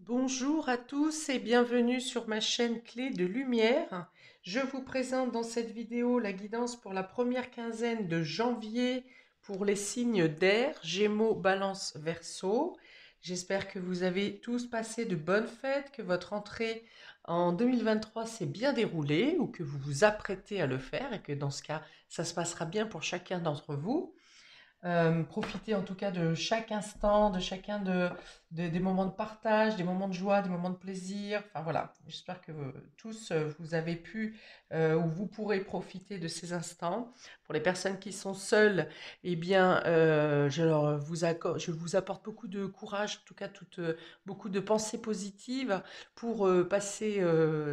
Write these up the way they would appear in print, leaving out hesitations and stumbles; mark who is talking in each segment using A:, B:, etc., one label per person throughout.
A: Bonjour à tous et bienvenue sur ma chaîne Clé de Lumière. Je vous présente dans cette vidéo la guidance pour la première quinzaine de janvier pour les signes d'air, Gémeaux, Balance, Verseau. J'espère que vous avez tous passé de bonnes fêtes, que votre entrée en 2023 s'est bien déroulée ou que vous vous apprêtez à le faire et que dans ce cas, ça se passera bien pour chacun d'entre vous. Profiter en tout cas de chaque instant, de chacun des moments de partage, des moments de joie, des moments de plaisir. Enfin voilà, j'espère que tous vous avez pu ou vous pourrez profiter de ces instants. Pour les personnes qui sont seules, eh bien, je vous apporte beaucoup de courage, en tout cas beaucoup de pensées positives pour passer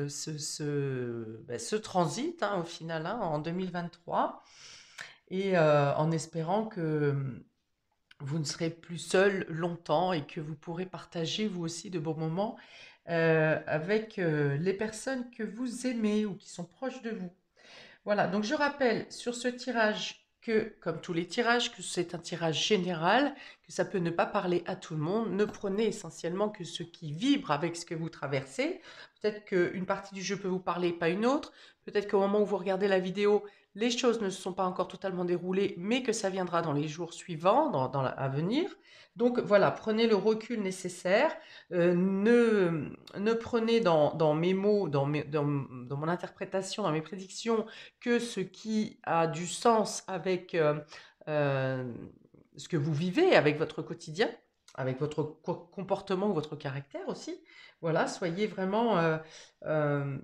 A: ce transit au final en 2023 et en espérant que vous ne serez plus seul longtemps et que vous pourrez partager vous aussi de bons moments avec les personnes que vous aimez ou qui sont proches de vous. Voilà, donc je rappelle sur ce tirage que, comme tous les tirages, que c'est un tirage général, que ça peut ne pas parler à tout le monde. Ne prenez essentiellement que ce qui vibre avec ce que vous traversez. Peut-être qu'une partie du jeu peut vous parler, pas une autre. Peut-être qu'au moment où vous regardez la vidéo, les choses ne se sont pas encore totalement déroulées, mais que ça viendra dans les jours suivants, à venir. Donc voilà, prenez le recul nécessaire. Ne prenez dans mes mots, dans mon interprétation, dans mes prédictions, que ce qui a du sens avec euh, ce que vous vivez, avec votre quotidien, avec votre comportement ou votre caractère aussi. Voilà, soyez vraiment euh,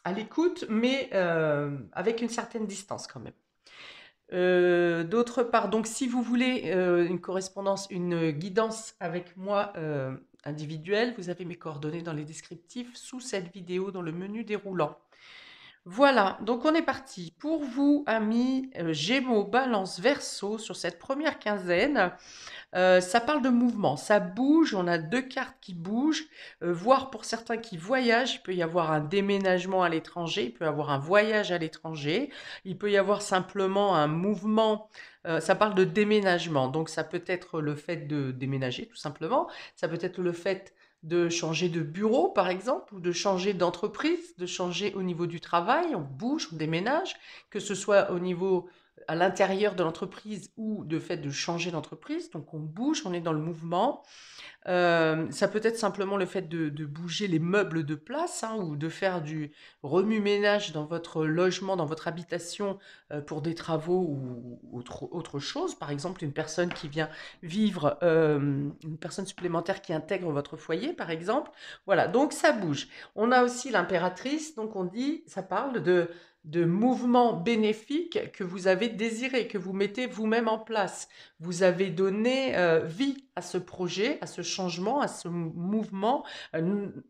A: à l'écoute, mais avec une certaine distance quand même. D'autre part, donc si vous voulez une correspondance, une guidance avec moi individuelle, vous avez mes coordonnées dans les descriptifs sous cette vidéo dans le menu déroulant. Voilà, donc on est parti. Pour vous, amis Gémeaux, Balance, Verseau, sur cette première quinzaine, ça parle de mouvement, ça bouge, on a deux cartes qui bougent, voire pour certains qui voyagent, il peut y avoir un déménagement à l'étranger, il peut y avoir un voyage à l'étranger, il peut y avoir simplement un mouvement, ça parle de déménagement, donc ça peut être le fait de déménager tout simplement, ça peut être le fait de changer de bureau par exemple, ou de changer d'entreprise, de changer au niveau du travail, on bouge, on déménage, que ce soit au niveau à l'intérieur de l'entreprise ou de fait de changer d'entreprise. Donc on bouge, on est dans le mouvement. Ça peut être simplement le fait de bouger les meubles de place ou de faire du remue-ménage dans votre logement, dans votre habitation pour des travaux ou autre chose. Par exemple, une personne qui vient vivre, une personne supplémentaire qui intègre votre foyer, par exemple. Voilà, donc ça bouge. On a aussi l'impératrice, donc on dit, ça parle de mouvements bénéfiques que vous avez désirés, que vous mettez vous-même en place. Vous avez donné vie à ce projet, à ce changement, à ce mouvement,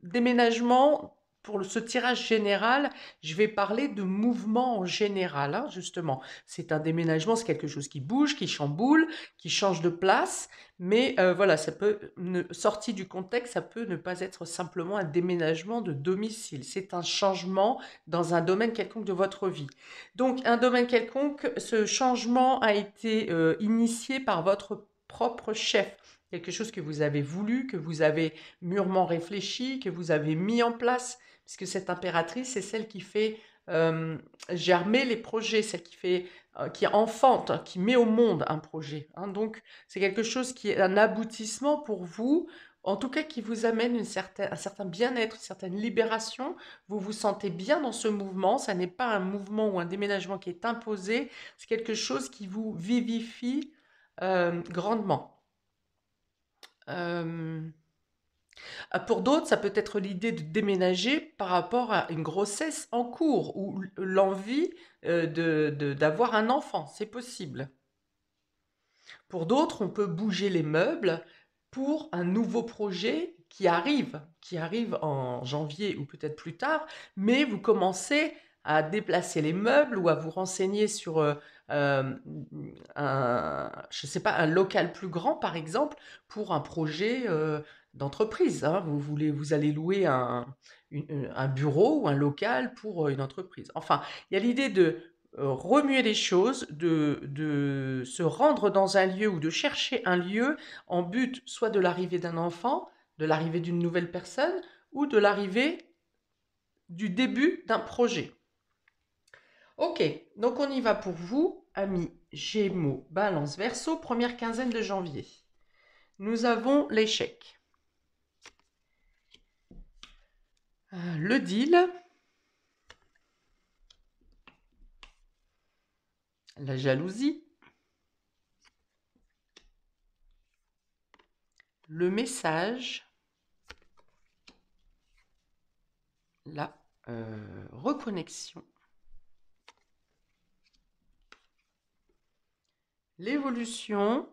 A: déménagement. Pour ce tirage général, je vais parler de mouvement en général, justement. C'est un déménagement, c'est quelque chose qui bouge, qui chamboule, qui change de place, mais voilà, ça peut, sorti du contexte, ça peut ne pas être simplement un déménagement de domicile. C'est un changement dans un domaine quelconque de votre vie. Donc, un domaine quelconque, ce changement a été initié par votre propre chef. Quelque chose que vous avez voulu, que vous avez mûrement réfléchi, que vous avez mis en place, puisque cette impératrice, c'est celle qui fait germer les projets, celle qui enfante, qui met au monde un projet. Donc, c'est quelque chose qui est un aboutissement pour vous, en tout cas qui vous amène un certain bien-être, une certaine libération. Vous vous sentez bien dans ce mouvement, ça n'est pas un mouvement ou un déménagement qui est imposé, c'est quelque chose qui vous vivifie grandement. Euh, pour d'autres, ça peut être l'idée de déménager par rapport à une grossesse en cours ou l'envie d'avoir un enfant, c'est possible. Pour d'autres, on peut bouger les meubles pour un nouveau projet qui arrive en janvier ou peut-être plus tard, mais vous commencez à déplacer les meubles ou à vous renseigner sur je sais pas, un local plus grand, par exemple, pour un projet d'entreprise. Vous allez louer un bureau ou un local pour une entreprise. Enfin, il y a l'idée de remuer les choses, de se rendre dans un lieu ou de chercher un lieu en but soit de l'arrivée d'un enfant, de l'arrivée d'une nouvelle personne ou de l'arrivée du début d'un projet. Ok, donc on y va pour vous, amis Gémeaux, Balance, Verseau, première quinzaine de janvier. Nous avons l'échec, le deal, la jalousie, le message, la reconnexion, l'évolution,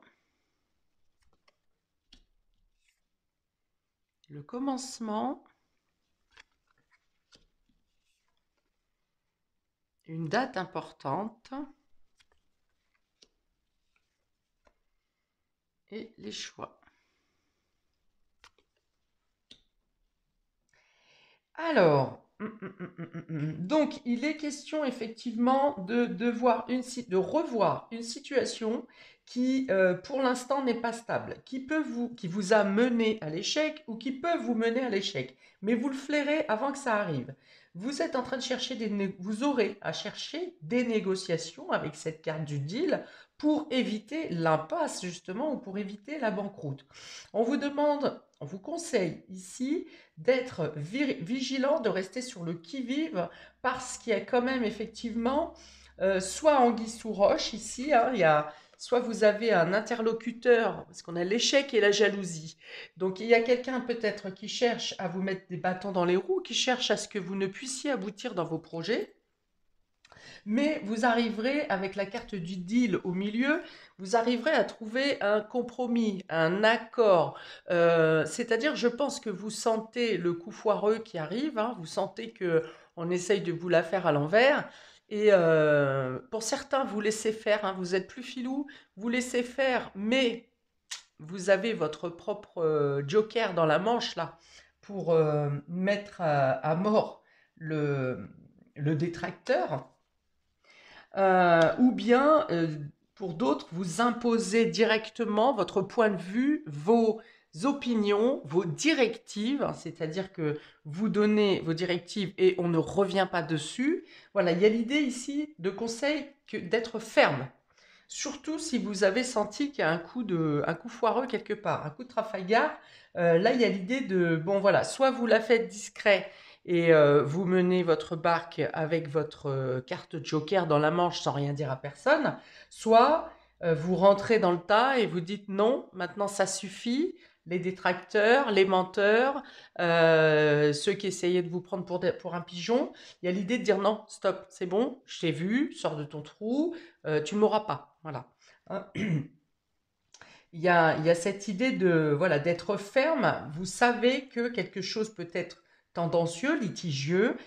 A: le commencement, une date importante et les choix. Alors, donc il est question effectivement de revoir une situation qui, pour l'instant, n'est pas stable, qui vous a mené à l'échec ou qui peut vous mener à l'échec. Mais vous le flairez avant que ça arrive. Vous êtes en train de chercher vous aurez à chercher des négociations avec cette carte du deal pour éviter l'impasse justement ou pour éviter la banqueroute. On vous conseille ici d'être vigilant, de rester sur le qui-vive, parce qu'il y a quand même effectivement soit anguille sous roche ici, hein, soit vous avez un interlocuteur, parce qu'on a l'échec et la jalousie. Donc il y a quelqu'un peut-être qui cherche à vous mettre des bâtons dans les roues, qui cherche à ce que vous ne puissiez aboutir dans vos projets. Mais vous arriverez, avec la carte du deal au milieu, vous arriverez à trouver un compromis, un accord. C'est-à-dire, je pense que vous sentez le coup foireux qui arrive, hein, vous sentez qu'on essaye de vous la faire à l'envers. Et pour certains, vous laissez faire, hein, vous êtes plus filou, vous laissez faire, mais vous avez votre propre joker dans la manche là pour mettre à mort le détracteur. Ou bien, pour d'autres, vous imposez directement votre point de vue, vos opinions, vos directives, hein, c'est-à-dire que vous donnez vos directives et on ne revient pas dessus. Voilà, il y a l'idée ici de conseil d'être ferme. Surtout si vous avez senti qu'il y a un coup foireux quelque part, un coup de Trafalgar. Là, il y a l'idée de, bon voilà, soit vous la faites discret et vous menez votre barque avec votre carte joker dans la manche sans rien dire à personne, soit vous rentrez dans le tas et vous dites non, maintenant ça suffit. Les détracteurs, les menteurs, ceux qui essayaient de vous prendre pour un pigeon, il y a l'idée de dire non, stop, c'est bon, je t'ai vu, sors de ton trou, tu ne m'auras pas. Voilà. Hein. Il y a cette idée de voilà d'être ferme. Vous savez que quelque chose peut être tendancieux, litigieux,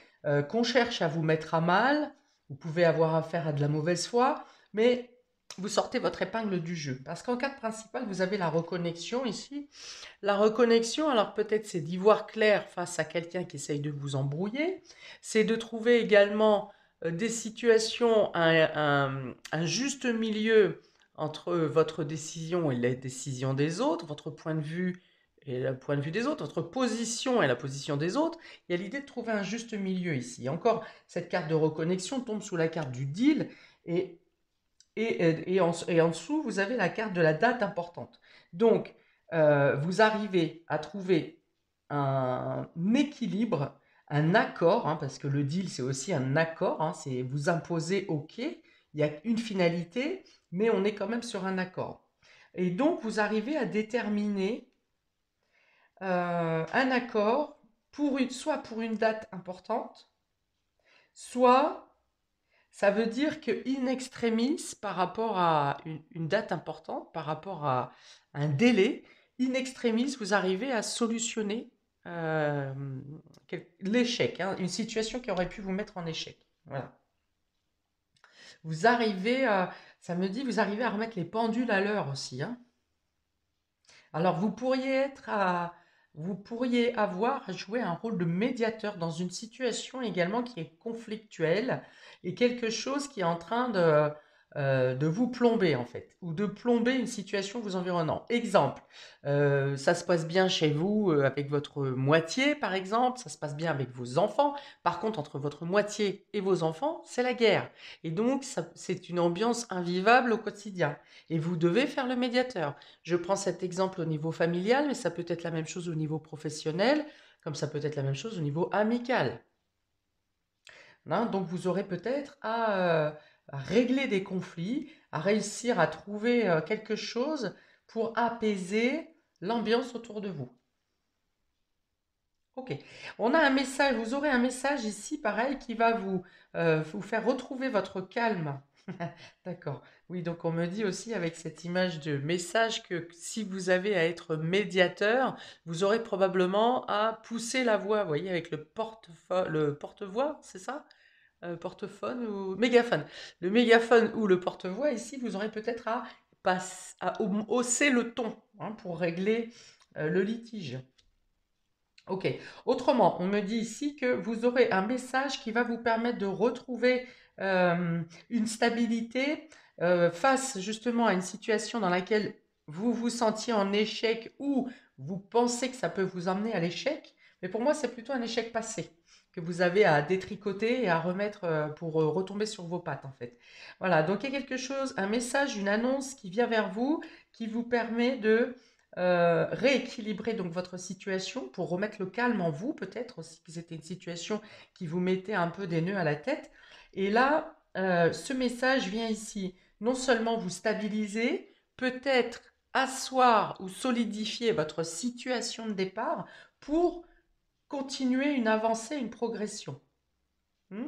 A: qu'on cherche à vous mettre à mal. Vous pouvez avoir affaire à de la mauvaise foi, mais vous sortez votre épingle du jeu. Parce qu'en carte principale, vous avez la reconnexion ici. La reconnexion, alors peut-être c'est d'y voir clair face à quelqu'un qui essaye de vous embrouiller. C'est de trouver également des situations, un juste milieu entre votre décision et la décision des autres, votre point de vue et le point de vue des autres, votre position et la position des autres. Il y a l'idée de trouver un juste milieu ici. Encore, cette carte de reconnexion tombe sous la carte du deal et en dessous, vous avez la carte de la date importante. Donc, vous arrivez à trouver un équilibre, un accord, hein, parce que le deal, c'est aussi un accord, hein, c'est vous imposer OK, il y a une finalité, mais on est quand même sur un accord. Et donc, vous arrivez à déterminer un accord soit pour une date importante, soit ça veut dire que in extremis, par rapport à une date importante, par rapport à un délai, in extremis, vous arrivez à solutionner euh, l'échec, hein, une situation qui aurait pu vous mettre en échec. Voilà. Vous arrivez à, ça me dit, vous arrivez à remettre les pendules à l'heure aussi, hein. Alors, vous pourriez avoir à jouer un rôle de médiateur dans une situation également qui est conflictuelle et quelque chose qui est en train de vous plomber en fait, ou de plomber une situation vous environnant. Exemple, ça se passe bien chez vous avec votre moitié par exemple, ça se passe bien avec vos enfants. Par contre, entre votre moitié et vos enfants, c'est la guerre. Et donc, c'est une ambiance invivable au quotidien. Et vous devez faire le médiateur. Je prends cet exemple au niveau familial, mais ça peut être la même chose au niveau professionnel, comme ça peut être la même chose au niveau amical. Hein, donc vous aurez peut-être à régler des conflits, à réussir à trouver quelque chose pour apaiser l'ambiance autour de vous. Ok. On a un message, vous aurez un message ici, pareil, qui va vous faire retrouver votre calme. D'accord. Oui, donc on me dit aussi avec cette image de message que si vous avez à être médiateur, vous aurez probablement à pousser la voix, vous voyez, avec le porte-voix, c'est ça? Portephone ou mégaphone. Le mégaphone ou le porte-voix, ici, vous aurez peut-être à hausser le ton hein, pour régler le litige. Ok. Autrement, on me dit ici que vous aurez un message qui va vous permettre de retrouver une stabilité face justement à une situation dans laquelle vous vous sentiez en échec ou vous pensez que ça peut vous emmener à l'échec. Mais pour moi, c'est plutôt un échec passé que vous avez à détricoter et à remettre pour retomber sur vos pattes en fait. Voilà, donc il y a quelque chose, un message, une annonce qui vient vers vous, qui vous permet de rééquilibrer donc votre situation pour remettre le calme en vous, peut-être aussi que c'était une situation qui vous mettait un peu des nœuds à la tête. Et là, ce message vient ici non seulement vous stabiliser, peut-être asseoir ou solidifier votre situation de départ pour continuer une avancée, une progression. Hmm.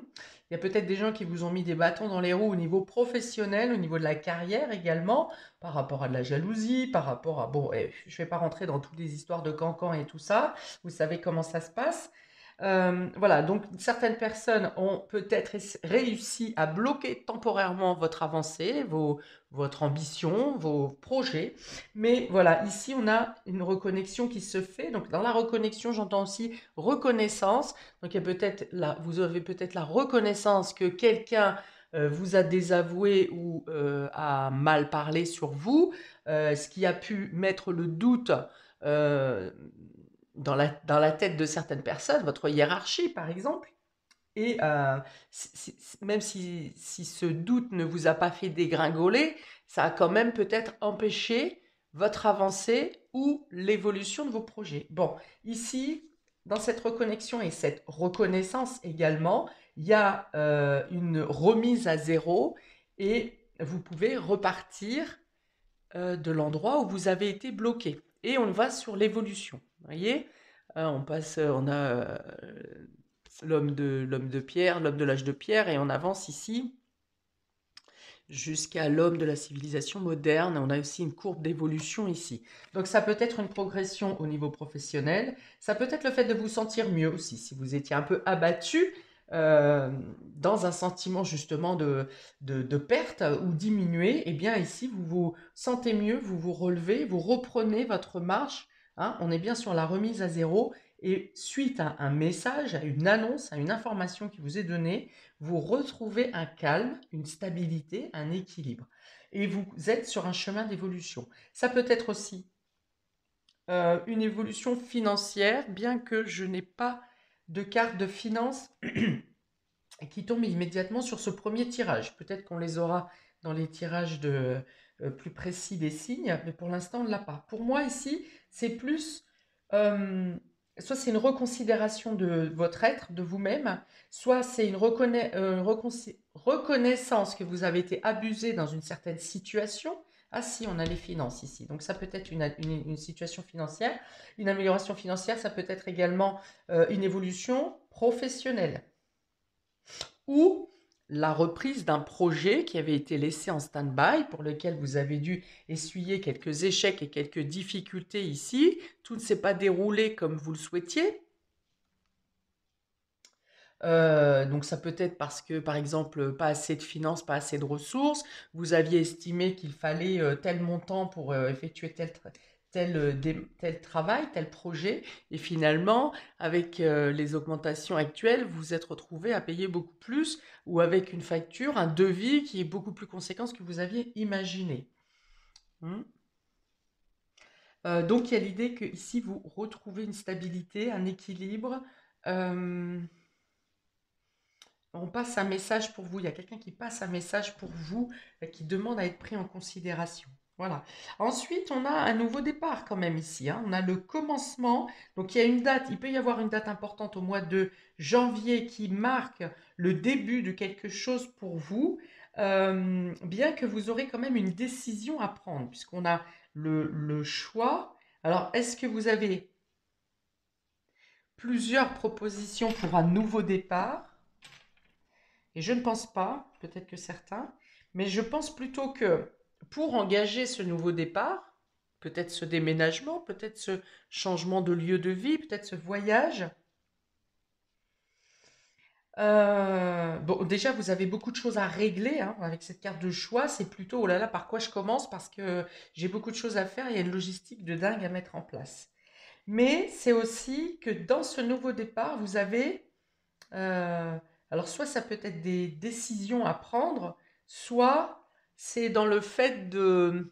A: Il y a peut-être des gens qui vous ont mis des bâtons dans les roues au niveau professionnel, au niveau de la carrière également, par rapport à de la jalousie, par rapport à... Bon, je ne vais pas rentrer dans toutes les histoires de cancan et tout ça, vous savez comment ça se passe. Voilà, donc certaines personnes ont peut-être réussi à bloquer temporairement votre avancée, votre ambition, vos projets. Mais voilà, ici on a une reconnexion qui se fait. Donc dans la reconnexion, j'entends aussi reconnaissance. Donc il y a peut-être vous avez peut-être la reconnaissance que quelqu'un vous a désavoué ou a mal parlé sur vous, ce qui a pu mettre le doute euh, dans la tête de certaines personnes, votre hiérarchie par exemple. Et même si ce doute ne vous a pas fait dégringoler, ça a quand même peut-être empêché votre avancée ou l'évolution de vos projets. Bon, ici, dans cette reconnexion et cette reconnaissance également, il y a une remise à zéro et vous pouvez repartir de l'endroit où vous avez été bloqué. Et on va sur l'évolution. Vous voyez, on a l'homme de pierre, l'homme de l'âge de pierre, et on avance ici jusqu'à l'homme de la civilisation moderne. On a aussi une courbe d'évolution ici. Donc ça peut être une progression au niveau professionnel, ça peut être le fait de vous sentir mieux aussi, si vous étiez un peu abattu dans un sentiment justement de perte ou diminué, et bien ici vous vous sentez mieux, vous vous relevez, vous reprenez votre marche, hein, on est bien sur la remise à zéro, et suite à un message, à une annonce, à une information qui vous est donnée, vous retrouvez un calme, une stabilité, un équilibre. Et vous êtes sur un chemin d'évolution. Ça peut être aussi une évolution financière, bien que je n'ai pas de carte de finance qui tombe immédiatement sur ce premier tirage. Peut-être qu'on les aura dans les tirages plus précis des signes, mais pour l'instant, on ne l'a pas. Pour moi, ici, c'est plus... euh, soit c'est une reconsidération de votre être, de vous-même, soit c'est une reconnaissance que vous avez été abusé dans une certaine situation. Ah si, on a les finances ici. Donc ça peut être une situation financière. Une amélioration financière, ça peut être également une évolution professionnelle ou la reprise d'un projet qui avait été laissé en stand-by, pour lequel vous avez dû essuyer quelques échecs et quelques difficultés ici. Tout ne s'est pas déroulé comme vous le souhaitiez. Donc ça peut être parce que, par exemple, pas assez de finances, pas assez de ressources. Vous aviez estimé qu'il fallait tel montant pour effectuer tel travail, tel projet, et finalement, avec les augmentations actuelles, vous vous êtes retrouvé à payer beaucoup plus, ou avec une facture, un devis qui est beaucoup plus conséquent que vous aviez imaginé. Hmm. Donc il y a l'idée que ici vous retrouvez une stabilité, un équilibre. Euh, on passe un message pour vous. Il y a quelqu'un qui passe un message pour vous, qui demande à être pris en considération. Voilà. Ensuite, on a un nouveau départ quand même ici, hein. On a le commencement. Donc il y a une date, il peut y avoir une date importante au mois de janvier qui marque le début de quelque chose pour vous, bien que vous aurez quand même une décision à prendre, puisqu'on a le choix. Alors, est-ce que vous avez plusieurs propositions pour un nouveau départ? Et je ne pense pas, peut-être que certains, mais je pense plutôt que pour engager ce nouveau départ, peut-être ce déménagement, peut-être ce changement de lieu de vie, peut-être ce voyage, bon, déjà, vous avez beaucoup de choses à régler hein, avec cette carte de choix. C'est plutôt, oh là là, par quoi je commence? Parce que j'ai beaucoup de choses à faire. Il y a une logistique de dingue à mettre en place. Mais c'est aussi que dans ce nouveau départ, vous avez alors, soit ça peut être des décisions à prendre, soit c'est dans le fait de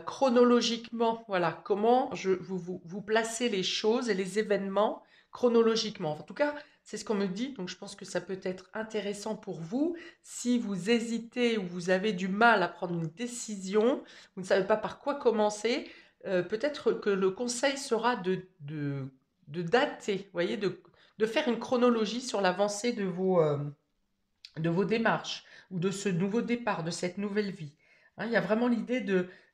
A: chronologiquement, voilà, comment vous placez les choses et les événements chronologiquement. Enfin, en tout cas, c'est ce qu'on me dit, donc je pense que ça peut être intéressant pour vous. Si vous hésitez ou vous avez du mal à prendre une décision, vous ne savez pas par quoi commencer, peut-être que le conseil sera de dater, vous voyez, de faire une chronologie sur l'avancée de vos démarches ou de ce nouveau départ, de cette nouvelle vie. Hein, il y a vraiment l'idée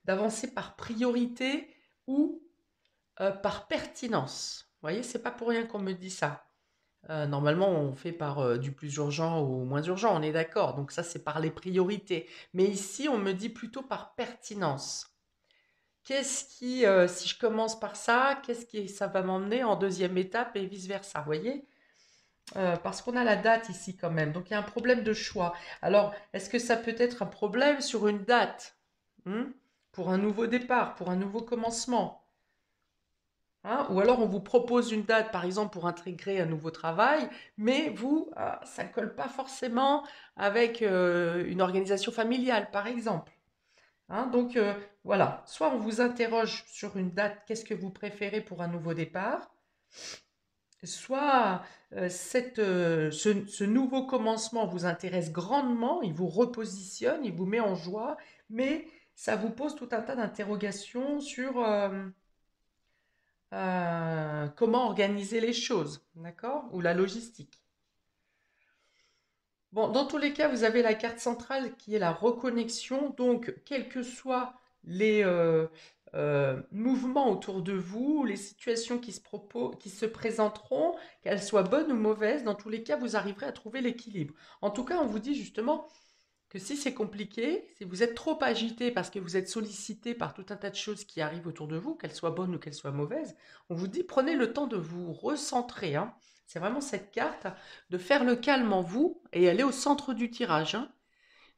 A: d'avancer par priorité ou par pertinence. Vous voyez, c'est pas pour rien qu'on me dit ça. Normalement, on fait par du plus urgent au moins urgent, on est d'accord. Donc ça, c'est par les priorités. Mais ici, on me dit plutôt par pertinence. Qu'est-ce qui, si je commence par ça, qu'est-ce qui ça va m'emmener en deuxième étape et vice-versa, vous voyez? Parce qu'on a la date ici quand même. Donc il y a un problème de choix. Alors, est-ce que ça peut être un problème sur une date? Hmm. Pour un nouveau départ, pour un nouveau commencement? Hein? Ou alors on vous propose une date, par exemple, pour intégrer un nouveau travail, mais vous, ça ne colle pas forcément avec une organisation familiale, par exemple. Hein? Donc voilà, soit on vous interroge sur une date, qu'est-ce que vous préférez pour un nouveau départ? Soit ce nouveau commencement vous intéresse grandement, il vous repositionne, il vous met en joie, mais ça vous pose tout un tas d'interrogations sur comment organiser les choses, d'accord? Ou la logistique. Bon, dans tous les cas, vous avez la carte centrale qui est la reconnexion. Donc, quels que soient les mouvements autour de vous, les situations qui se présenteront, qu'elles soient bonnes ou mauvaises, dans tous les cas, vous arriverez à trouver l'équilibre. En tout cas, on vous dit justement que si c'est compliqué, si vous êtes trop agité parce que vous êtes sollicité par tout un tas de choses qui arrivent autour de vous, qu'elles soient bonnes ou qu'elles soient mauvaises, on vous dit prenez le temps de vous recentrer, hein. C'est vraiment cette carte, de faire le calme en vous et aller au centre du tirage, hein.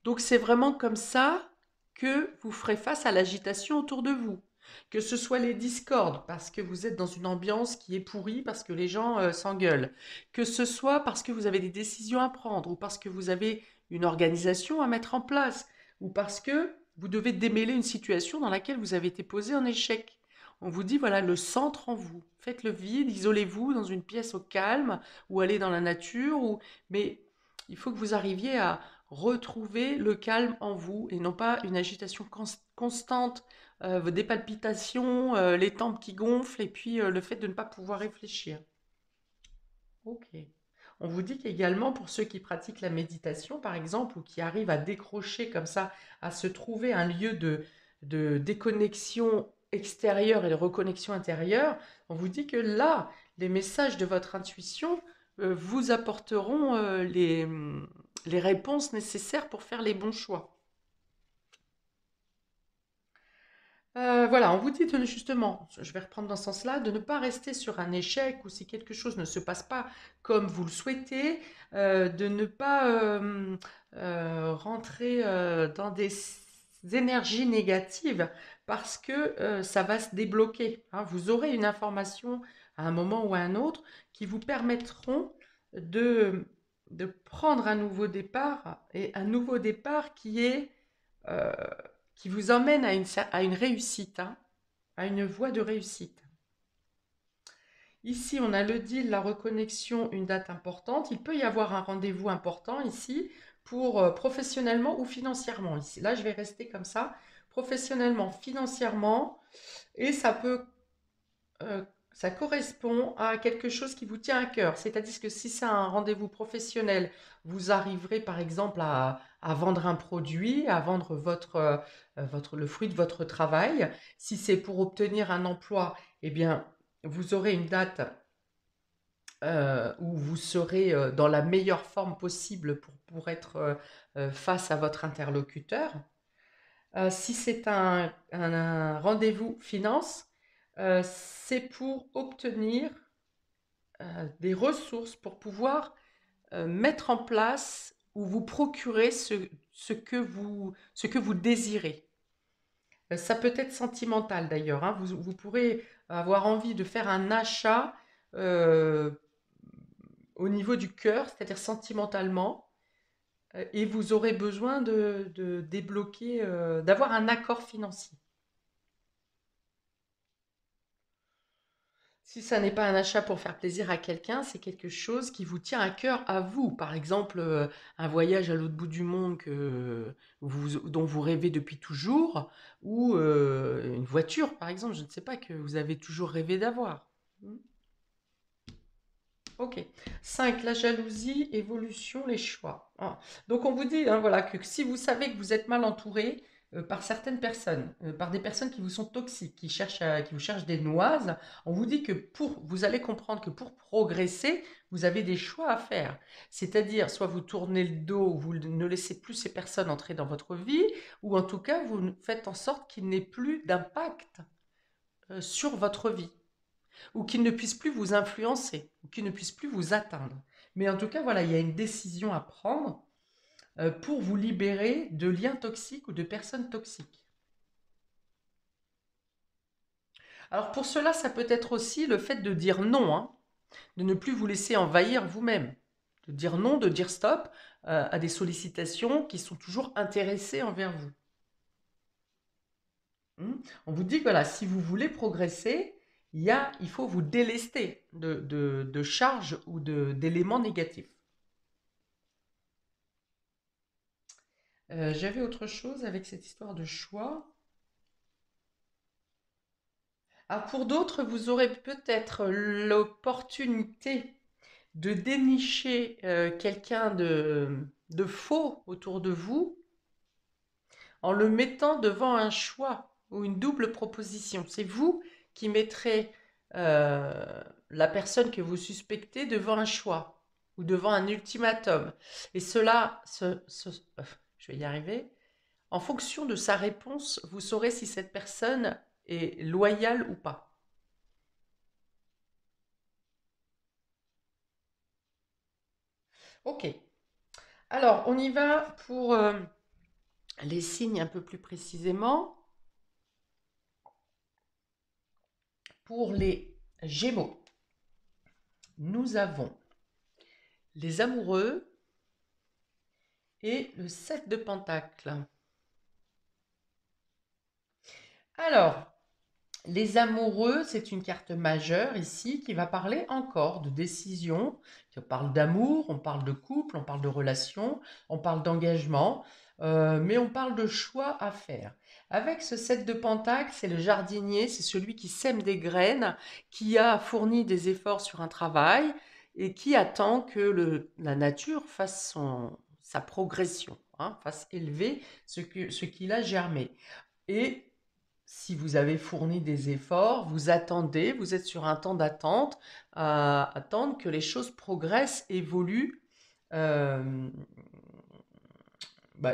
A: Donc c'est vraiment comme ça que vous ferez face à l'agitation autour de vous. Que ce soit les discordes, parce que vous êtes dans une ambiance qui est pourrie, parce que les gens s'engueulent. Que ce soit parce que vous avez des décisions à prendre, ou parce que vous avez une organisation à mettre en place, ou parce que vous devez démêler une situation dans laquelle vous avez été posé en échec. On vous dit, voilà, le centre en vous. Faites le vide, isolez-vous dans une pièce au calme, ou allez dans la nature, mais il faut que vous arriviez à retrouver le calme en vous et non pas une agitation constante, des palpitations, les tempes qui gonflent et puis le fait de ne pas pouvoir réfléchir. Ok. On vous dit qu'également pour ceux qui pratiquent la méditation, par exemple, ou qui arrivent à décrocher comme ça, à se trouver un lieu de déconnexion extérieure et de reconnexion intérieure, on vous dit que là, les messages de votre intuition vous apporteront les réponses nécessaires pour faire les bons choix. Voilà, on vous dit justement, je vais reprendre dans ce sens-là, de ne pas rester sur un échec ou si quelque chose ne se passe pas comme vous le souhaitez, de ne pas rentrer dans des énergies négatives parce que ça va se débloquer, hein. Vous aurez une information à un moment ou à un autre qui vous permettront de, de prendre un nouveau départ, et un nouveau départ euh, qui vous emmène à une réussite, hein, à une voie de réussite. Ici, on a le deal, la reconnexion, une date importante. Il peut y avoir un rendez-vous important ici pour professionnellement ou financièrement. Ici, là, je vais rester comme ça, professionnellement, financièrement, et euh, ça correspond à quelque chose qui vous tient à cœur. C'est-à-dire que si c'est un rendez-vous professionnel, vous arriverez par exemple à vendre un produit, à vendre le fruit de votre travail. Si c'est pour obtenir un emploi, eh bien, vous aurez une date où vous serez dans la meilleure forme possible pour être face à votre interlocuteur. Si c'est un rendez-vous finance, c'est pour obtenir des ressources pour pouvoir mettre en place ou vous procurer ce que vous désirez. Ça peut être sentimental d'ailleurs, hein. Vous pourrez avoir envie de faire un achat euh, au niveau du cœur, c'est-à-dire sentimentalement, et vous aurez besoin de débloquer, d'avoir un accord financier. Si ça n'est pas un achat pour faire plaisir à quelqu'un, c'est quelque chose qui vous tient à cœur à vous. Par exemple, un voyage à l'autre bout du monde dont vous rêvez depuis toujours, ou une voiture, par exemple, je ne sais pas, que vous avez toujours rêvé d'avoir. Hmm. Ok. 5, la jalousie, évolution, les choix. Ah. Donc on vous dit, hein, voilà, que si vous savez que vous êtes mal entouré par certaines personnes, par des personnes qui vous sont toxiques, qui vous cherchent des noises, on vous dit que vous allez comprendre que pour progresser, vous avez des choix à faire. C'est-à-dire, soit vous tournez le dos, vous ne laissez plus ces personnes entrer dans votre vie, ou en tout cas, vous faites en sorte qu'il n'ait plus d'impact sur votre vie, ou qu'il ne puisse plus vous influencer, ou qu'il ne puisse plus vous atteindre. Mais en tout cas, voilà, il y a une décision à prendre pour vous libérer de liens toxiques ou de personnes toxiques. Alors pour cela, ça peut être aussi le fait de dire non, hein, de ne plus vous laisser envahir vous-même, de dire non, de dire stop à des sollicitations qui sont toujours intéressées envers vous. On vous dit que voilà, si vous voulez progresser, il faut vous délester de charges ou d'éléments négatifs. J'avais autre chose avec cette histoire de choix. Ah, pour d'autres, vous aurez peut-être l'opportunité de dénicher quelqu'un de faux autour de vous en le mettant devant un choix ou une double proposition. C'est vous qui mettrez euh, la personne que vous suspectez devant un choix ou devant un ultimatum. Et je vais y arriver. En fonction de sa réponse, vous saurez si cette personne est loyale ou pas. Ok. Alors, on y va pour les signes un peu plus précisément. Pour les Gémeaux, nous avons les amoureux et le 7 de Pentacle. Alors, les amoureux, c'est une carte majeure ici qui va parler encore de décision. On parle d'amour, on parle de couple, on parle de relation, on parle d'engagement, mais on parle de choix à faire. Avec ce 7 de Pentacle, c'est le jardinier, c'est celui qui sème des graines, qui a fourni des efforts sur un travail et qui attend que la nature fasse sa progression, hein, fasse élever ce qu'il a germé. Et si vous avez fourni des efforts, vous attendez, vous êtes sur un temps d'attente, à attendre que les choses progressent, évoluent, euh,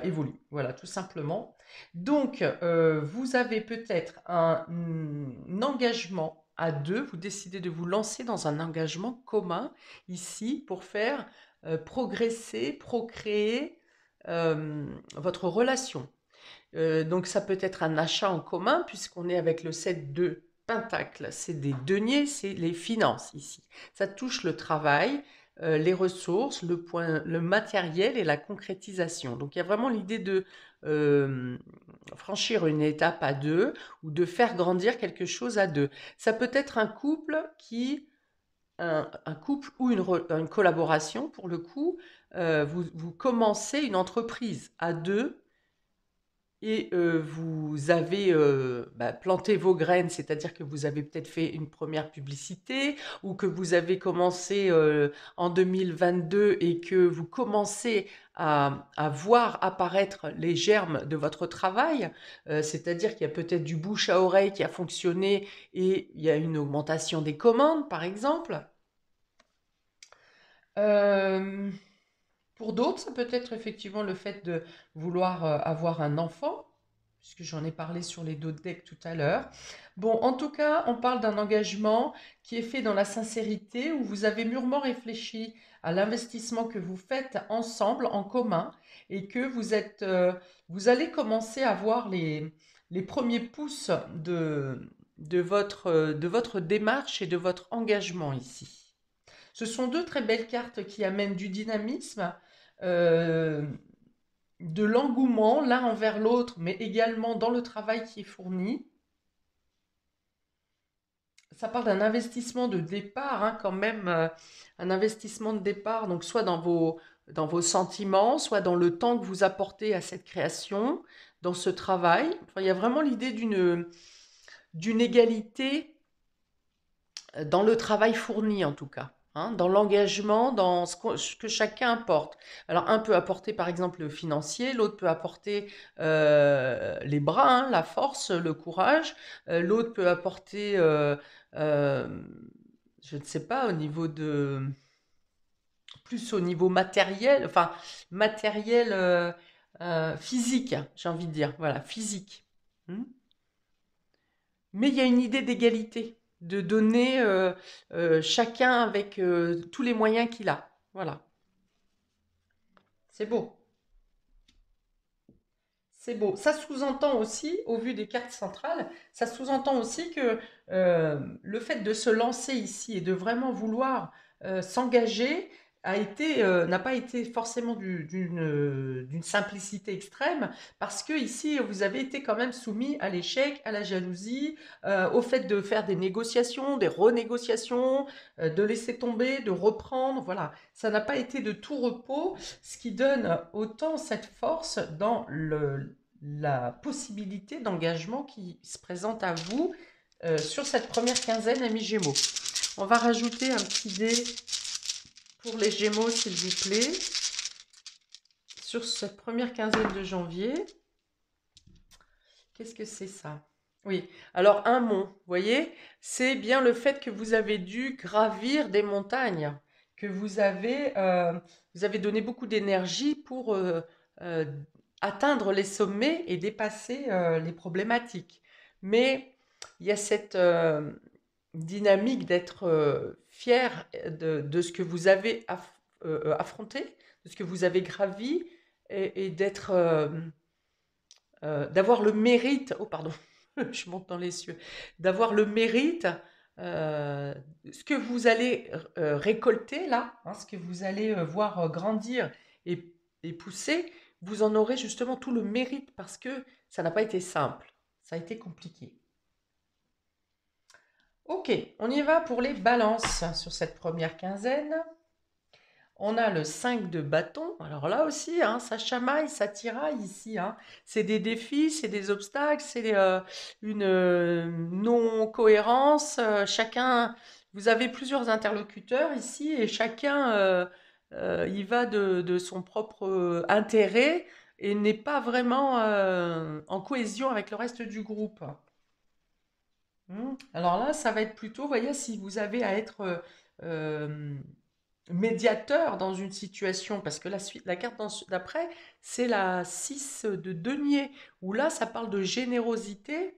A: évoluent, voilà, tout simplement. Donc, vous avez peut-être un engagement à deux, vous décidez de vous lancer dans un engagement commun ici pour faire progresser, procréer votre relation. Donc ça peut être un achat en commun puisqu'on est avec le 7 de Pentacle. C'est des deniers, c'est les finances ici. Ça touche le travail, les ressources, le matériel et la concrétisation. Donc il y a vraiment l'idée de euh, franchir une étape à deux ou de faire grandir quelque chose à deux. Ça peut être un couple ou une collaboration pour le coup. Vous commencez une entreprise à deux et vous avez planté vos graines, c'est-à-dire que vous avez peut-être fait une première publicité ou que vous avez commencé en 2022 et que vous commencez à voir apparaître les germes de votre travail, c'est-à-dire qu'il y a peut-être du bouche à oreille qui a fonctionné et il y a une augmentation des commandes, par exemple. Euh, pour d'autres, ça peut être effectivement le fait de vouloir avoir un enfant, puisque j'en ai parlé sur les dos de deck tout à l'heure. Bon, en tout cas, on parle d'un engagement qui est fait dans la sincérité, où vous avez mûrement réfléchi à l'investissement que vous faites ensemble, en commun, et que vous allez commencer à voir les premiers pouces de votre démarche et de votre engagement ici. Ce sont deux très belles cartes qui amènent du dynamisme, euh, de l'engouement l'un envers l'autre, mais également dans le travail qui est fourni. Ça parle d'un investissement de départ, hein, quand même, un investissement de départ, donc soit dans vos sentiments, soit dans le temps que vous apportez à cette création, dans ce travail. Enfin, il y a vraiment l'idée d'une égalité dans le travail fourni en tout cas, hein, dans l'engagement, dans ce que chacun apporte. Alors un peut apporter par exemple le financier, l'autre peut apporter les bras, hein, la force, le courage, l'autre peut apporter, euh, je ne sais pas, plus au niveau matériel, enfin matériel physique, j'ai envie de dire, voilà, physique. Hmm. Mais il y a une idée d'égalité, de donner chacun avec tous les moyens qu'il a. Voilà, c'est beau. C'est beau. Ça sous-entend aussi, au vu des cartes centrales, ça sous-entend aussi que le fait de se lancer ici et de vraiment vouloir s'engager n'a pas été forcément d'une simplicité extrême, parce que ici vous avez été quand même soumis à l'échec, à la jalousie, au fait de faire des négociations, des renégociations, de laisser tomber, de reprendre. Voilà, ça n'a pas été de tout repos, ce qui donne autant cette force dans la possibilité d'engagement qui se présente à vous sur cette première quinzaine, amis Gémeaux. On va rajouter un petit dé pour les Gémeaux, s'il vous plaît, sur cette première quinzaine de janvier. Qu'est-ce que c'est ça? Oui, alors un mont, vous voyez, c'est bien le fait que vous avez dû gravir des montagnes, que vous avez donné beaucoup d'énergie pour euh, atteindre les sommets et dépasser les problématiques. Mais il y a cette dynamique d'être fier de ce que vous avez affronté, de ce que vous avez gravi, et d'être d'avoir le mérite, oh pardon, je monte dans les cieux, d'avoir le mérite, euh, ce que vous allez récolter là, hein, ce que vous allez voir grandir et pousser, vous en aurez justement tout le mérite parce que ça n'a pas été simple, ça a été compliqué. Ok, on y va pour les balances sur cette première quinzaine. On a le 5 de bâton. Alors là aussi, hein, ça chamaille, ça tiraille ici, hein. C'est des défis, c'est des obstacles, c'est une non-cohérence. Chacun, vous avez plusieurs interlocuteurs ici et chacun y va de son propre intérêt et n'est pas vraiment en cohésion avec le reste du groupe. Alors là, ça va être plutôt, vous voyez, si vous avez à être euh, médiateur dans une situation, parce que la carte d'après, c'est la 6 de denier, où là, ça parle de générosité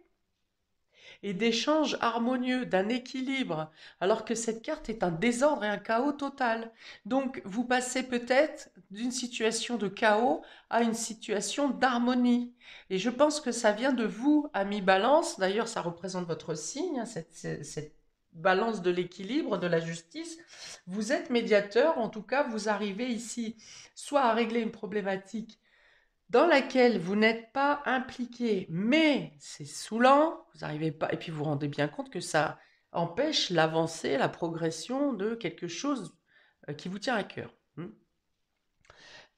A: et d'échanges harmonieux, d'un équilibre, alors que cette carte est un désordre et un chaos total. Donc, vous passez peut-être d'une situation de chaos à une situation d'harmonie. Et je pense que ça vient de vous, ami Balance. D'ailleurs, ça représente votre signe, hein, cette balance de l'équilibre, de la justice. Vous êtes médiateur, en tout cas, vous arrivez ici soit à régler une problématique dans laquelle vous n'êtes pas impliqué, mais c'est saoulant, vous n'arrivez pas, et puis vous vous rendez bien compte que ça empêche l'avancée, la progression de quelque chose qui vous tient à cœur.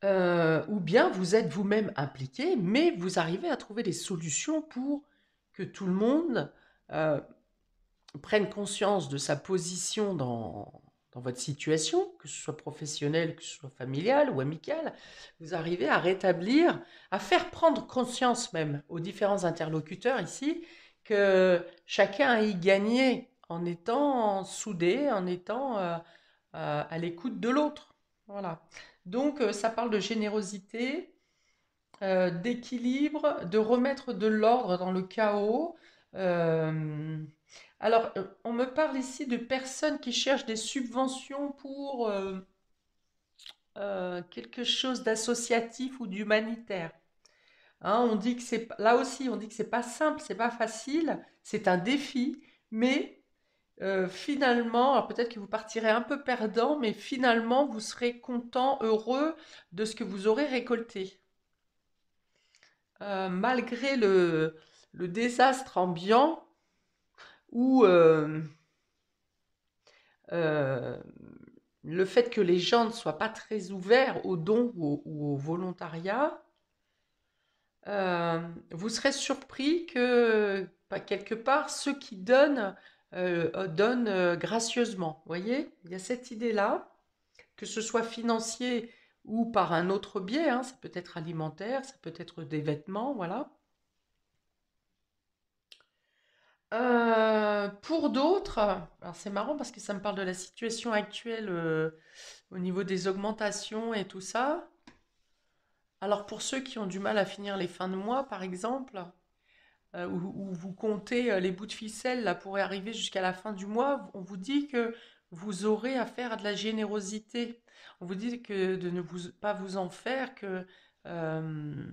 A: Ou bien vous êtes vous-même impliqué, mais vous arrivez à trouver des solutions pour que tout le monde euh, prenne conscience de sa position dans votre situation, que ce soit professionnelle, que ce soit familiale ou amicale. Vous arrivez à rétablir, à faire prendre conscience même aux différents interlocuteurs ici que chacun a y gagné en étant soudé, en étant à l'écoute de l'autre. Voilà. Donc, ça parle de générosité, d'équilibre, de remettre de l'ordre dans le chaos. Euh, alors, on me parle ici de personnes qui cherchent des subventions pour quelque chose d'associatif ou d'humanitaire. Hein, on dit que c'est là aussi, on dit que c'est pas simple, c'est pas facile, c'est un défi, mais finalement, alors peut-être que vous partirez un peu perdant, mais finalement, vous serez content, heureux de ce que vous aurez récolté. Malgré le désastre ambiant ou euh, le fait que les gens ne soient pas très ouverts aux dons ou au volontariat, vous serez surpris que, quelque part, ceux qui donnent, donnent gracieusement. Vous voyez, il y a cette idée-là, que ce soit financier ou par un autre biais, hein, ça peut être alimentaire, ça peut être des vêtements, voilà. Pour d'autres, alors c'est marrant parce que ça me parle de la situation actuelle au niveau des augmentations et tout ça. Alors pour ceux qui ont du mal à finir les fins de mois, par exemple, où vous comptez les bouts de ficelle là pour arriver jusqu'à la fin du mois, on vous dit que vous aurez affaire à de la générosité. On vous dit que de ne pas vous en faire, que euh,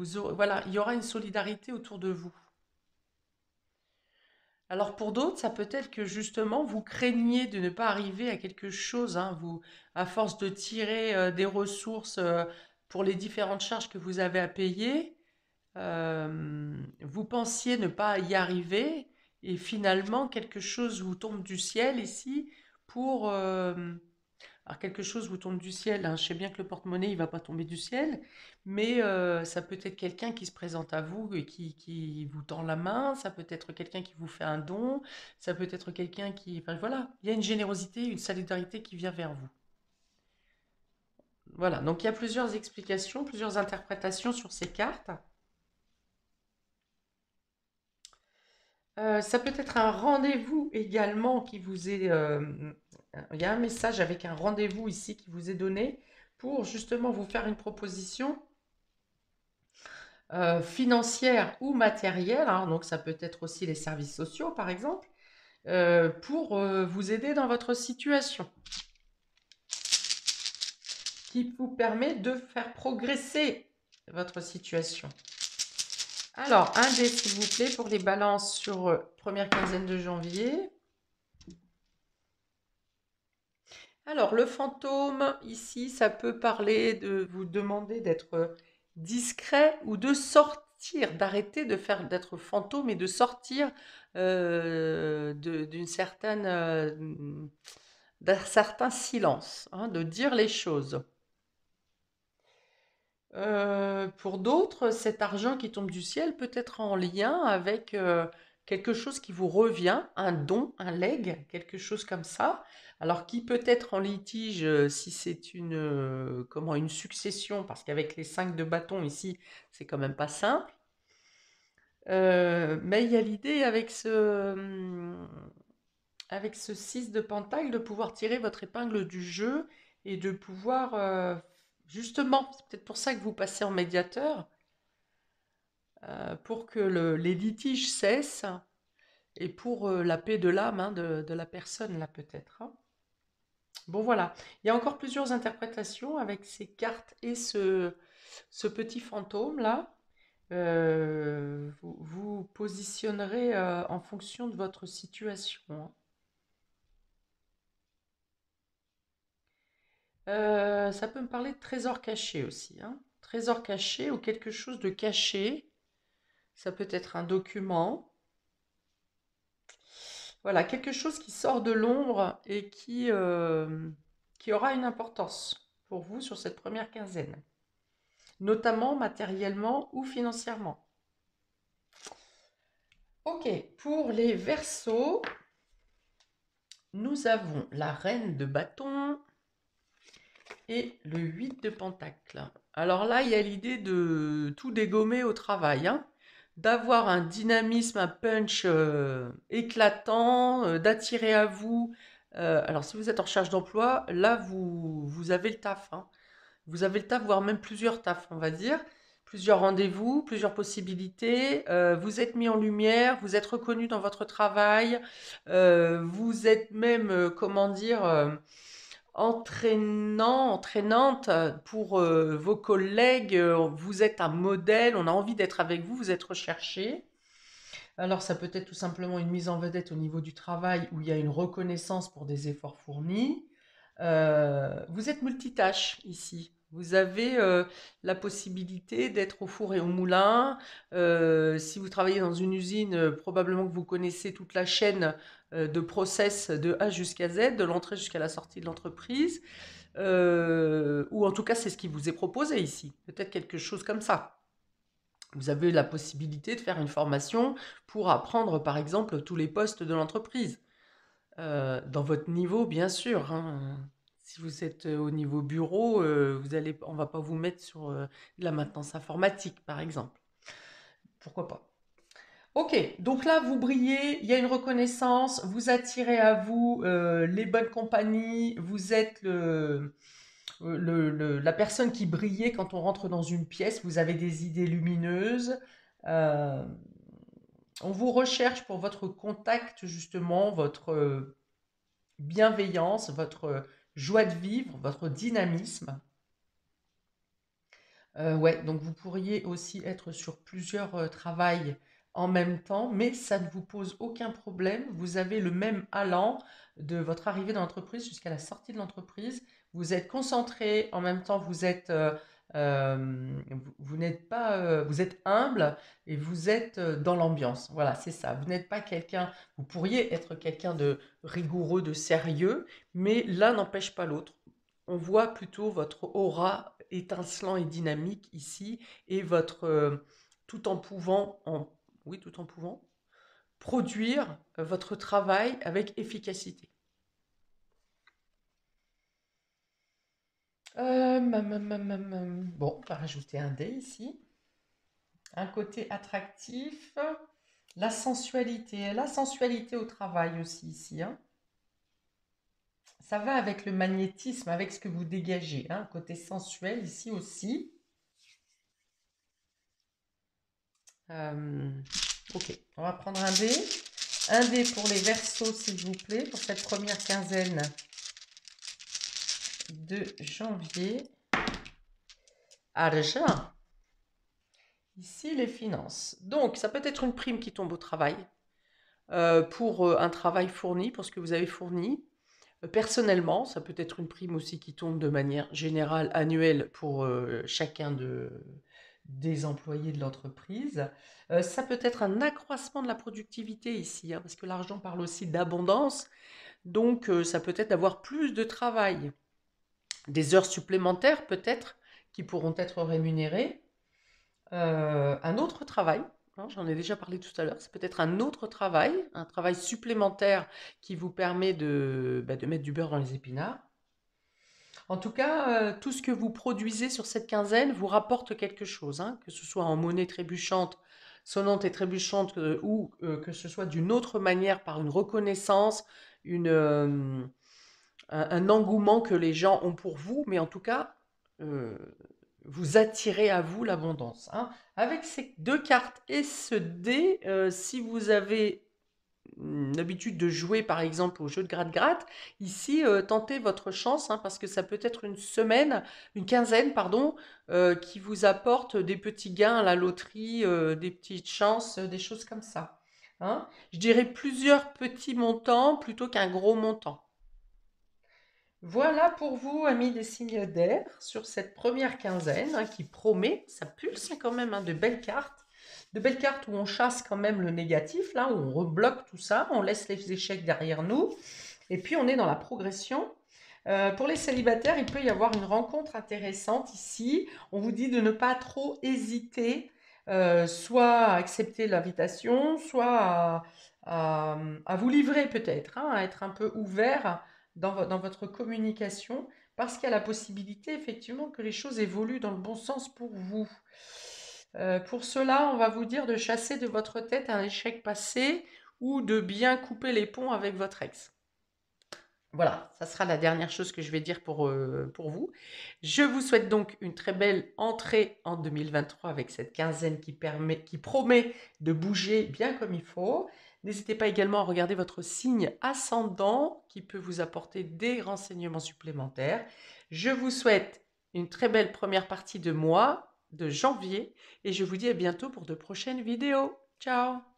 A: voilà, il y aura une solidarité autour de vous. Alors pour d'autres, ça peut être que justement vous craignez de ne pas arriver à quelque chose, hein, vous, à force de tirer des ressources pour les différentes charges que vous avez à payer, vous pensiez ne pas y arriver et finalement quelque chose vous tombe du ciel ici pour alors quelque chose vous tombe du ciel, hein. Je sais bien que le porte-monnaie il va pas tomber du ciel, mais ça peut être quelqu'un qui se présente à vous et qui vous tend la main, ça peut être quelqu'un qui vous fait un don, ça peut être quelqu'un qui, enfin voilà, il y a une générosité, une solidarité qui vient vers vous. Voilà, donc il y a plusieurs explications, plusieurs interprétations sur ces cartes. Ça peut être un rendez-vous également qui vous est... il y a un message avec un rendez-vous ici qui vous est donné pour justement vous faire une proposition financière ou matérielle, hein, donc ça peut être aussi les services sociaux par exemple, pour vous aider dans votre situation, qui vous permet de faire progresser votre situation. Alors, un dé s'il vous plaît pour les balances sur première quinzaine de janvier. Alors, le fantôme, ici, ça peut parler de vous demander d'être discret ou de sortir, d'arrêter de faire d'être fantôme et de sortir d'une certaine, d'un certain silence, hein, de dire les choses. Pour d'autres, cet argent qui tombe du ciel peut être en lien avec quelque chose qui vous revient, un don, un legs, quelque chose comme ça. Alors qui peut être en litige si c'est une, comment, une succession, parce qu'avec les 5 de bâton ici, c'est quand même pas simple. Mais il y a l'idée avec ce 6 de pentacle de pouvoir tirer votre épingle du jeu et de pouvoir, justement, c'est peut-être pour ça que vous passez en médiateur, pour que les litiges cessent et pour la paix de l'âme, hein, de la personne, là, peut-être, hein. Bon, voilà. Il y a encore plusieurs interprétations avec ces cartes et ce petit fantôme-là. Vous vous positionnerez en fonction de votre situation, hein. Ça peut me parler de trésor caché aussi, hein. Trésor caché ou quelque chose de caché. Ça peut être un document. Voilà, quelque chose qui sort de l'ombre et qui aura une importance pour vous sur cette première quinzaine, notamment matériellement ou financièrement. Ok, pour les Verseaux, nous avons la reine de bâton et le 8 de pentacle. Alors là, il y a l'idée de tout dégommer au travail, hein, d'avoir un dynamisme, un punch éclatant, d'attirer à vous. Alors si vous êtes en recherche d'emploi, là, vous avez le taf, hein. Vous avez le taf, voire même plusieurs tafs, on va dire. Plusieurs rendez-vous, plusieurs possibilités. Vous êtes mis en lumière, vous êtes reconnu dans votre travail. Vous êtes même, comment dire, entraînante pour vos collègues. Vous êtes un modèle, on a envie d'être avec vous, vous êtes recherché. Alors ça peut être tout simplement une mise en vedette au niveau du travail où il y a une reconnaissance pour des efforts fournis. Vous êtes multitâche ici. Vous avez la possibilité d'être au four et au moulin. Si vous travaillez dans une usine, probablement que vous connaissez toute la chaîne de process de A jusqu'à Z, de l'entrée jusqu'à la sortie de l'entreprise. Ou en tout cas, c'est ce qui vous est proposé ici. Peut-être quelque chose comme ça. Vous avez la possibilité de faire une formation pour apprendre, par exemple, tous les postes de l'entreprise. Dans votre niveau, bien sûr, hein. Si vous êtes au niveau bureau, on va pas vous mettre sur de la maintenance informatique, par exemple. Pourquoi pas? Ok, donc là, vous brillez, il y a une reconnaissance, vous attirez à vous les bonnes compagnies, vous êtes la personne qui brillait quand on rentre dans une pièce, vous avez des idées lumineuses. Euh, on vous recherche pour votre contact, justement, votre bienveillance, votre joie de vivre, votre dynamisme. Ouais, donc vous pourriez aussi être sur plusieurs travails en même temps, mais ça ne vous pose aucun problème. Vous avez le même allant de votre arrivée dans l'entreprise jusqu'à la sortie de l'entreprise. Vous êtes concentré, en même temps vous n'êtes pas, vous êtes humble et vous êtes dans l'ambiance. Voilà, c'est ça. Vous n'êtes pas quelqu'un, vous pourriez être quelqu'un de rigoureux, de sérieux, mais l'un n'empêche pas l'autre. On voit plutôt votre aura étincelant et dynamique ici et votre tout en pouvant oui, tout en pouvant produire votre travail avec efficacité. Bon, on va rajouter un dé ici. Un côté attractif, la sensualité au travail aussi ici, hein. Ça va avec le magnétisme, avec ce que vous dégagez, hein. Côté sensuel ici aussi. Euh, ok, on va prendre un dé. Un dé pour les Verseaux, s'il vous plaît, pour cette première quinzaine de janvier. Argent. Ici, les finances. Donc, ça peut être une prime qui tombe au travail pour un travail fourni, pour ce que vous avez fourni. Personnellement, ça peut être une prime aussi qui tombe de manière générale, annuelle, pour chacun des employés de l'entreprise. Ça peut être un accroissement de la productivité ici, hein, parce que l'argent parle aussi d'abondance. Donc, ça peut être d'avoir plus de travail, des heures supplémentaires peut-être qui pourront être rémunérées. Un autre travail, hein, j'en ai déjà parlé tout à l'heure, c'est peut-être un travail supplémentaire qui vous permet de mettre du beurre dans les épinards. En tout cas, tout ce que vous produisez sur cette quinzaine vous rapporte quelque chose, hein, que ce soit en monnaie trébuchante, sonnante et trébuchante, ou que ce soit d'une autre manière, par une reconnaissance, un engouement que les gens ont pour vous, mais en tout cas, euh, vous attirez à vous l'abondance, hein. Avec ces 2 cartes et ce dé, si vous avez l'habitude de jouer par exemple au jeu de gratte-gratte, ici tentez votre chance, hein, parce que ça peut être une quinzaine, pardon, qui vous apporte des petits gains à la loterie, des petites chances, des choses comme ça, hein. Je dirais plusieurs petits montants plutôt qu'un gros montant. Voilà pour vous, amis des signes d'air, sur cette première quinzaine, hein, qui promet, ça pulse, hein, quand même, hein, de belles cartes où on chasse quand même le négatif, là où on rebloque tout ça, on laisse les échecs derrière nous, et puis on est dans la progression. Pour les célibataires, il peut y avoir une rencontre intéressante ici. On vous dit de ne pas trop hésiter, soit à accepter l'invitation, soit à vous livrer peut-être, hein, à être un peu ouvert dans votre communication, parce qu'il y a la possibilité effectivement que les choses évoluent dans le bon sens pour vous. Pour cela, on va vous dire de chasser de votre tête un échec passé ou de bien couper les ponts avec votre ex. Voilà, ça sera la dernière chose que je vais dire pour vous. Je vous souhaite donc une très belle entrée en 2023 avec cette quinzaine qui promet de bouger bien comme il faut. N'hésitez pas également à regarder votre signe ascendant qui peut vous apporter des renseignements supplémentaires. Je vous souhaite une très belle première partie de mois, de janvier, et je vous dis à bientôt pour de prochaines vidéos. Ciao!